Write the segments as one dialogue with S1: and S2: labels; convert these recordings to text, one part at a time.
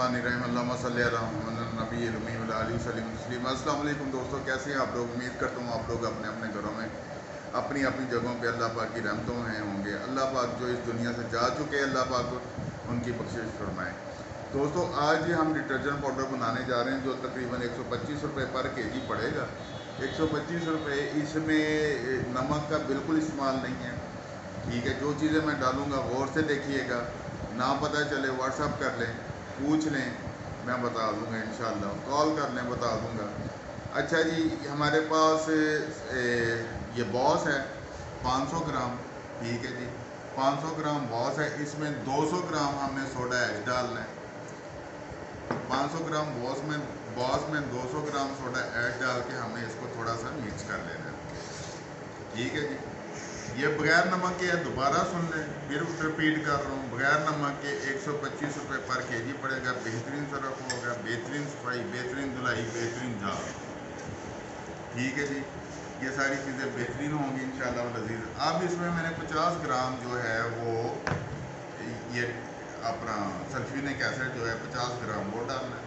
S1: बिस्मिल्लाहिर्रहमानिर्रहीम अल्लाहुम्मा सल्ली अला मुहम्मद नबील उम्मी व आलिहि वसल्लम तस्लीमा। अस्सलाम वालेकुम दोस्तों, कैसे हैं आप लोग? उम्मीद करता हूँ आप लोग अपने अपने घरों में अपनी अपनी जगहों पे अल्लाह पाक की रहमतों में होंगे। अल्लाह पाक जो इस दुनिया से जा चुके हैं, अल्लाह पाक उनकी बख्शिश फरमाएँ। दोस्तों, आज हम डिटर्जेंट पाउडर बनाने जा रहे हैं जो तकरीबन 125 रुपये पर केजी पड़ेगा। 125 रुपये। इसमें नमक का बिल्कुल इस्तेमाल नहीं है, ठीक है। जो चीज़ें मैं डालूँगा गौर से देखिएगा, ना पता चले व्हाट्सअप कर लें, पूछ लें, मैं बता दूँगा इंशाअल्लाह। कॉल कर लें, बता दूँगा। अच्छा जी, हमारे पास ये बॉस है 500 ग्राम, ठीक है जी। 500 ग्राम बॉस है, इसमें 200 ग्राम हमने सोडा ऐश डालना है। 500 ग्राम बॉस में 200 ग्राम सोडा ऐश डाल के हमने इसको थोड़ा सा मिक्स कर लेना है, ठीक है जी। ये बगैर नमक के है, दोबारा सुन लें, फिर रिपीट कर रहा हूँ। बगैर नमक के 125 रुपये पर केजी पड़ेगा। बेहतरीन सरफ होगा, बेहतरीन सफाई, बेहतरीन धुलाई, बेहतरीन जाल, ठीक है जी। ये सारी चीज़ें बेहतरीन होंगी इंशाअल्लाह अज़ीज़। अब इसमें मैंने 50 ग्राम जो है वो ये अपना सल्फ्यूरिक एसिड जो है 50 ग्राम वो डालना है,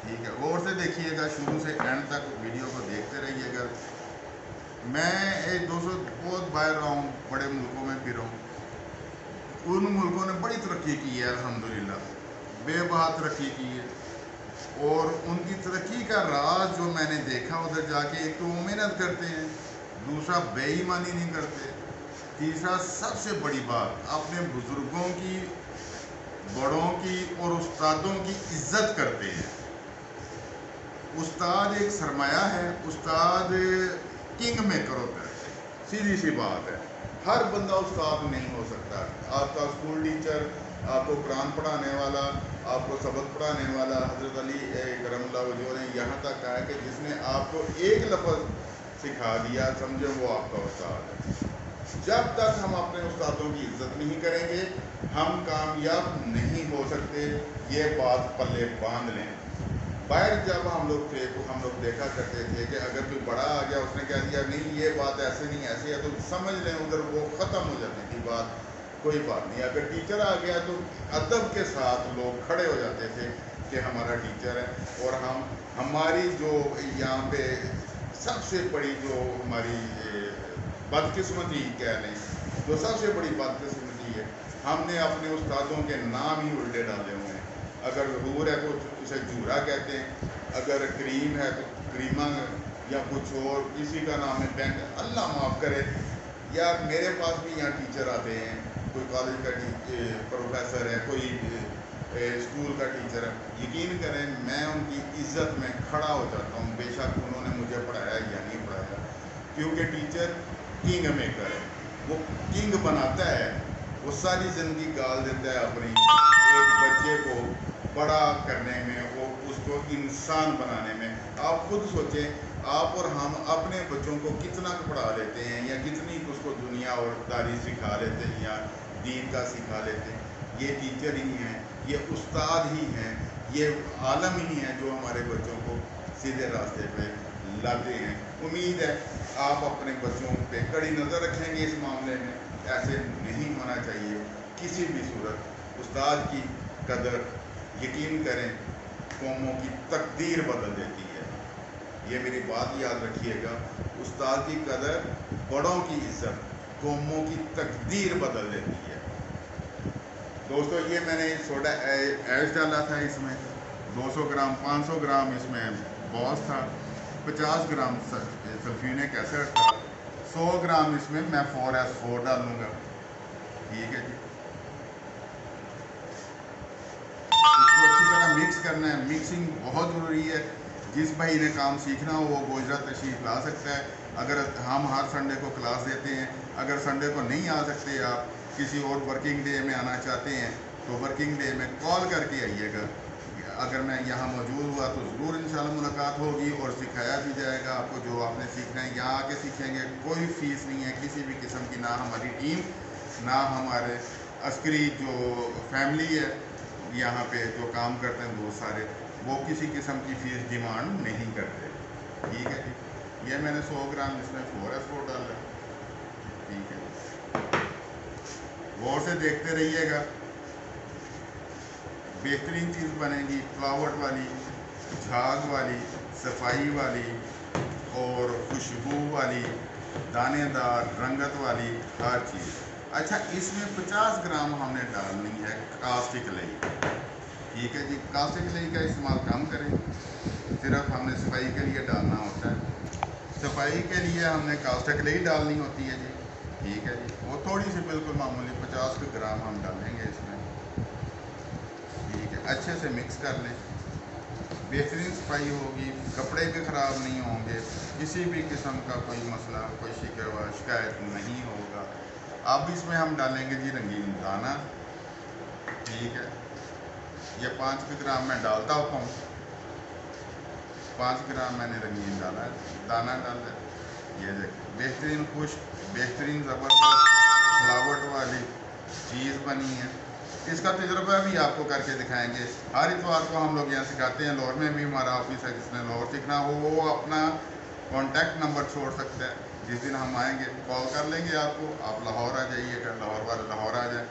S1: ठीक है। गौर से देखिएगा, शुरू से एंड तक वीडियो को देखते रहिएगा। मैं एक दोस्तों बहुत बाहर रहा हूँ, बड़े मुल्कों में फिरा हूँ। उन मुल्कों ने बड़ी तरक्की की है अल्हम्दुलिल्लाह, बेबात तरक्की की है। और उनकी तरक्की का राज जो मैंने देखा उधर जाके, एक तो वो मेहनत करते हैं, दूसरा बेईमानी नहीं करते, तीसरा सबसे बड़ी बात अपने बुजुर्गों की, बड़ों की और उस्तादों की इज्जत करते हैं। उस्ताद एक सरमाया है, उस्ताद किंग मेकर होता है, सीधी सी बात है। हर बंदा उस्ताद नहीं हो सकता। आपका स्कूल टीचर, आपको कुरान पढ़ाने वाला, आपको सबक पढ़ाने वाला, हज़रत अली करमल्लाहु वजहहू ने यहाँ तक कहा कि जिसने आपको एक लफ्ज़ सिखा दिया, समझो वो आपका उस्ताद है। जब तक हम अपने उस्तादों की इज्जत नहीं करेंगे, हम कामयाब नहीं हो सकते। ये बात पल्ले बांध लें। बाहर जब हम लोग थे तो हम लोग देखा करते थे कि अगर कोई बड़ा आ गया, उसने कह दिया नहीं ये बात ऐसे नहीं ऐसे है, तो समझ लें उधर वो ख़त्म हो जाती थी बात, कोई बात नहीं। अगर टीचर आ गया तो अदब के साथ लोग खड़े हो जाते थे कि हमारा टीचर है। और हमारी जो यहाँ पे सबसे बड़ी जो हमारी बदकिस्मती कह लें, जो सबसे बड़ी बदकिस्मती है, हमने अपने उस्तादों के नाम ही उल्टे डाले हुए हैं। अगर हूर है तो उसे जूरा कहते हैं, अगर करीम है तो करीमा, या कुछ और किसी का नाम है बैंक, अल्लाह माफ़ करे। यार मेरे पास भी यहाँ टीचर आते हैं, कोई कॉलेज का प्रोफेसर है, कोई स्कूल का टीचर है, यकीन करें मैं उनकी इज्जत में खड़ा हो जाता हूँ, बेशक उन्होंने मुझे पढ़ाया या नहीं पढ़ाया। क्योंकि टीचर किंग मेकर है, वो किंग बनाता है, वो सारी ज़िंदगी गाल देता है अपनी एक बच्चे को बड़ा करने में, वो उसको इंसान बनाने में। आप खुद सोचें, आप और हम अपने बच्चों को कितना पढ़ा लेते हैं, या कितनी उसको दुनिया और दारी सिखा लेते हैं, या दीन का सिखा लेते हैं। ये टीचर ही हैं, ये उस्ताद ही हैं, ये आलम ही हैं जो हमारे बच्चों को सीधे रास्ते पे लाते हैं। उम्मीद है आप अपने बच्चों पे कड़ी नज़र रखेंगे इस मामले में। ऐसे नहीं होना चाहिए किसी भी सूरत। उस्ताद की कदर यकीन करें कौमों की तकदीर बदल देती है, ये मेरी बात याद रखिएगा। उस्ताद की कदर, बड़ों की इज्जत कौमों की तकदीर बदल देती है। दोस्तों, ये मैंने सोडा ऐश डाला था, इसमें 200 ग्राम, 500 ग्राम इसमें बॉस था, 50 ग्राम सल्फ्यूरिक एसिड था, 100 ग्राम इसमें मैं 4S4 डालूँगा, ठीक है जी। मिक्स करना है, मिक्सिंग बहुत ज़रूरी है। जिस भाई ने काम सीखना हो वो गुजरात तशरीफ़ ला सकता है। अगर हम हर संडे को क्लास देते हैं, अगर संडे को नहीं आ सकते, आप किसी और वर्किंग डे में आना चाहते हैं तो वर्किंग डे में कॉल करके आइएगा। अगर मैं यहाँ मौजूद हुआ तो ज़रूर इंशाल्लाह मुलाकात होगी और सिखाया भी जाएगा आपको जो आपने सीखना है। यहाँ आके सीखेंगे, कोई फ़ीस नहीं है किसी भी किस्म की, ना हमारी टीम, ना हमारे अस्करी जो फैमिली है यहाँ पे जो काम करते हैं बहुत सारे, वो किसी किस्म की फ़ीस डिमांड नहीं करते, ठीक है जी। ये मैंने 100 ग्राम इसमें 4S4 डाला, ठीक है। गौर से देखते रहिएगा, बेहतरीन चीज़ बनेगी, फ्लावर वाली, झाग वाली, सफाई वाली और खुशबू वाली, दानेदार, रंगत वाली हर चीज़। अच्छा, इसमें 50 ग्राम हमने डालनी है कास्टिक लई। ठीक है जी, कास्टिक लई का इस्तेमाल कम करें, सिर्फ हमने सफाई के लिए डालना होता है। सफाई के लिए हमने कास्टिक लई डालनी होती है जी। ठीक है जी, वो थोड़ी सी बिल्कुल मामूली 50 ग्राम हम डालेंगे इसमें। ठीक है, अच्छे से मिक्स कर लें, बेहतरीन सफाई होगी, कपड़े भी ख़राब नहीं होंगे, किसी भी किस्म का कोई मसला, कोई शिकवा शिकायत नहीं होगा। अब इसमें हम डालेंगे जी रंगीन दाना। ठीक है, ये 5 ग्राम मैं डालता होता हूँ, 5 ग्राम मैंने रंगीन दाना डाला। ये देखिए बेहतरीन खुश्क, बेहतरीन ज़बरदस्त फ्लावट वाली चीज़ बनी है। इसका तजुर्बा भी आपको करके दिखाएंगे। हर इतवार को हम लोग यहाँ सिखाते हैं। लाहौर में भी हमारा ऑफिस है, जिसने लाहौर सीखना हो वो अपना कॉन्टैक्ट नंबर छोड़ सकता है। जिस दिन हम आएंगे कॉल कर लेंगे आपको, आप लाहौर आ जाइएगा, लाहौर वाले लाहौर आ जाए,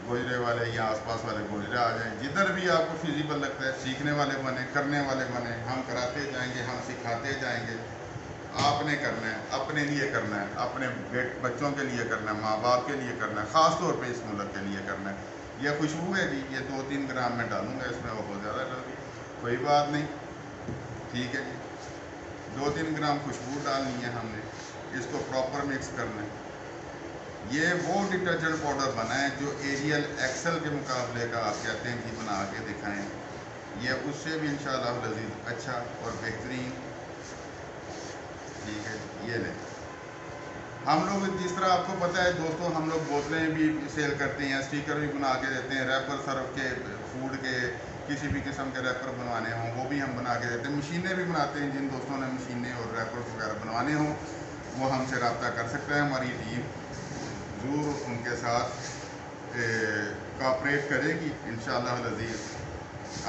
S1: गोजरे वाले या आसपास वाले गोजरे आ जाएं, जिधर भी आपको फिजिबल लगता है। सीखने वाले बने, करने वाले बने, हम कराते जाएंगे, हम सिखाते जाएंगे। आपने करना है, अपने लिए करना है, अपने बच्चों के लिए करना है, माँ बाप के लिए करना है, ख़ास तौर पे इस मुल्क के लिए करना है। यह खुशबू है जी, ये 2-3 ग्राम में डालूंगा इसमें, बहुत ज़्यादा डाल दी, कोई बात नहीं। ठीक है जी, 2-3 ग्राम खुशबू डालनी है हमने, इसको प्रॉपर मिक्स करना है। ये वो डिटर्जेंट पाउडर बना है जो एरियल एक्सेल के मुकाबले का आप कहते हैं कि बना के दिखाएं, ये उससे भी इंशाअल्लाह लजीज अच्छा और बेहतरीन। ठीक है, ये लें। हम लोग जिस तरह आपको पता है दोस्तों, हम लोग बोतलें भी सेल करते हैं, स्टिकर भी बना के देते हैं, रैपर सर्फ के, फूड के, किसी भी किस्म के रैपर बनवाने हों वो भी हम बना के देते हैं। मशीनें भी बनाते हैं, जिन दोस्तों ने मशीनें और रैपर्स वगैरह बनवाने हों वो हमसे रब्ता कर सकते हैं। हमारी टीम ज़रूर उनके साथ कोऑपरेट करेगी इंशाअल्लाह अज़ीज़।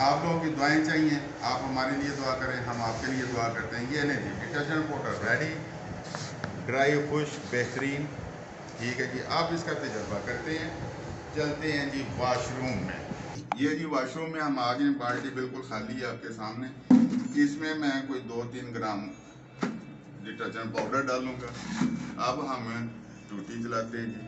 S1: आप लोगों की दुआएं चाहिए, आप हमारे लिए दुआ करें, हम आपके लिए दुआ करते हैं। ये नहीं जी, डिटर्जेंट पाउडर रेडी, ड्राई खुश बेहतरीन। ठीक है जी, आप इसका तजर्बा करते हैं। चलते हैं जी वाशरूम में। ये जी वाशरूम में हम आ गए, बाल्टी बिल्कुल खाली है आपके सामने। इसमें मैं कोई 2-3 ग्राम डिटर्जेंट पाउडर डालूंगा। अब हम टूटी चलाते हैं जी।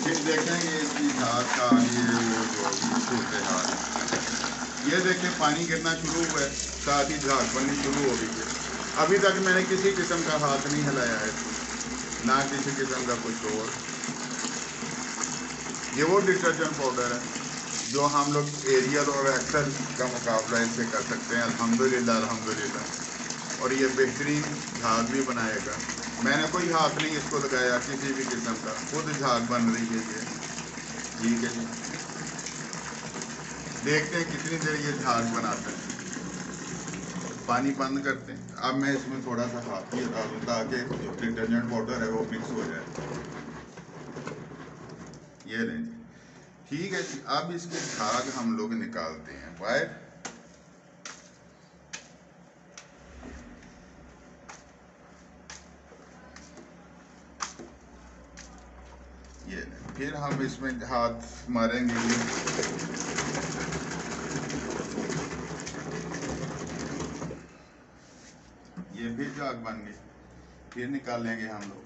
S1: फिर देखेंगे इसकी झाग का ये जो सूरत हाल, ये देखिए पानी गिरना शुरू हुआ है, साथ ही झाग बननी शुरू हो गई है। अभी तक मैंने किसी किस्म का हाथ नहीं हिलाया है, ना किसी किस्म का कुछ और। ये वो डिटर्जेंट पाउडर है जो हम लोग एरियल और एक्सेल का मुकाबला इससे कर सकते हैं, अल्हम्दुलिल्लाह अल्हम्दुलिल्लाह। और ये बेहतरीन झाग भी बनाएगा। मैंने कोई हाथ नहीं इसको लगाया किसी भी किस्म का, खुद झाग बन रही है ये। ठीक है जी, देखते हैं कितनी देर ये झाग बनाता है। पानी बंद करते हैं। अब मैं इसमें थोड़ा सा हाथ ही डालूँ ताकि जो डिटर्जेंट पाउडर है वो मिक्स हो जाए। ये लें, ठीक है जी। अब इसके झाग हम लोग निकालते हैं बाहर। ये लें, फिर हम इसमें हाथ मारेंगे। ये भी झाग बन गई, फिर निकालेंगे हम लोग।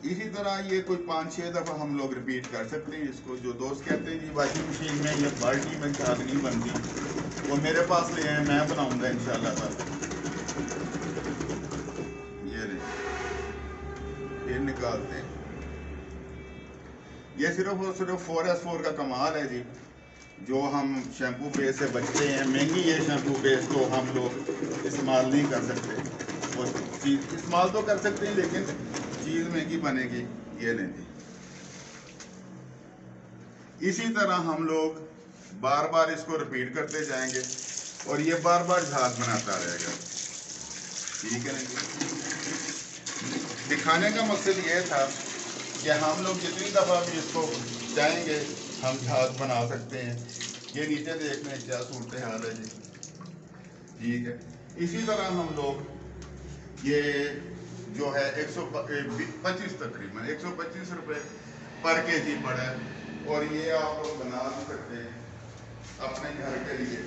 S1: इसी तरह ये कोई 5-6 दफ़ा हम लोग रिपीट कर सकते हैं इसको। जो दोस्त कहते हैं जी वॉशिंग मशीन में ये बाल्टी में झाग नहीं बनती, वो मेरे पास ले आए, मैं बनाऊंगा इंशाल्लाह ताला। ये नहीं, फिर निकालते हैं। ये सिर्फ और सिर्फ 4S4 का कमाल है जी, जो हम शैम्पू बेस से बचते हैं। महंगी ये शैम्पू बेस तो हम लोग इस्तेमाल नहीं कर सकते, वो चीज़ इस्तेमाल तो कर सकते हैं लेकिन चीज़ महंगी बनेगी। ये लें जी, इसी तरह हम लोग बार बार इसको रिपीट करते जाएंगे और ये बार बार झाग बनाता रहेगा। ठीक है ना जी, दिखाने का मकसद ये था कि हम लोग जितनी दफ़ा भी इसको चाहेंगे हम झाग बना सकते हैं। ये नीचे देख लें क्या सूरत हाल है जी। ठीक है, इसी तरह हम लोग ये جو ہے 125 تقریباً 125 روپے پر کے جی پڑا ہے، اور یہ آپ لوگ بنا بھی سکتے ہیں اپنے گھر کے لیے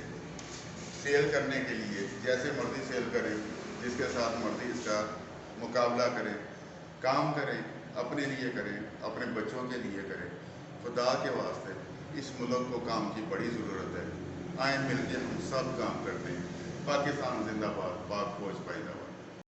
S1: سیل کرنے کے لیے، جیسے مرضی سیل کریں، جس کے ساتھ مرضی اس کا مقابلہ کریں، کام کریں، اپنے لیے کریں، اپنے بچوں کے لیے کریں۔ خدا کے واسطے اس ملک کو کام کی بڑی ضرورت ہے، آئیں مل کے ہم سب کام کرتے ہیں۔ پاکستان زندہ باد، پاک فوج پائیدار۔